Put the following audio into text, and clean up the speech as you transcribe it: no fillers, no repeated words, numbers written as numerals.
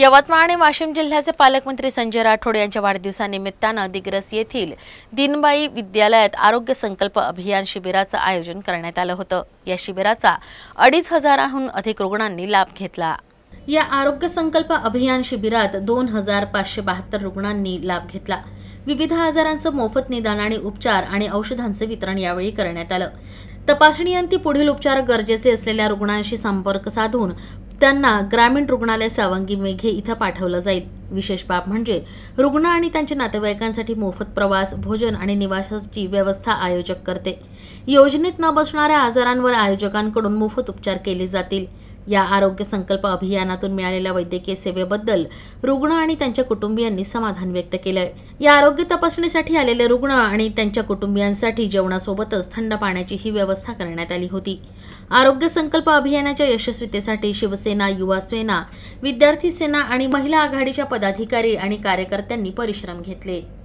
यवतमाळ आणि वाशिम जिल्ह्याचे पालकमंत्री संजय राठोड यांच्या वाढदिवसानिमित्तानं दिग्रस येथील दीनबाई विद्यालयात आरोग्य संकल्प अभियान शिबिराचं आयोजन करण्यात आलं होतं। या शिबिराचा 2,500हून अधिक रुग्णांनी लाभ घेतला। या आरोग्य संकल्प अभियान शिबिरात 2,572 रुग्णांनी लाभ घेतला। विविध आजारांचं मोफत निदान आणि उपचार आणि औषधांचे वितरण यावेळी करण्यात आलं। तपासणीअंती पुढील उपचार गरजेचे असलेल्या रुग्णांशी संपर्क साधून त्यांना ग्रामीण रुग्णालय सावंगी मेघे इथं पाठवलं जाईल। विशेष बाब म्हणजे रुग्ण आणि त्यांच्या नातेवाईकांसाठी मोफत प्रवास, भोजन आणि निवासाची व्यवस्था आयोजक करते। योजनेत न बसणाऱ्या आजारांवर आयोजकांकडून मोफत उपचार केले जातील। या आरोग्य संकल्प अभियानातून मिळालेल्या वैद्यकीय सेवेबद्दल रुग्ण आणि त्यांच्या कुटुंबियांनी समाधान व्यक्त केलंय। या आरोग्य तपासणीसाठी आलेले रुग्ण आणि त्यांच्या कुटुंबियांसाठी जेवणासोबतच थंड पाण्याची ही व्यवस्था करण्यात आली होती। आरोग्य संकल्प अभियानाच्या यशस्वीतेसाठी शिवसेना, युवा सेना, विद्यार्थी सेना आणि महिला आघाडीच्या पदाधिकारी आणि कार्यकर्त्यांनी परिश्रम घेतले।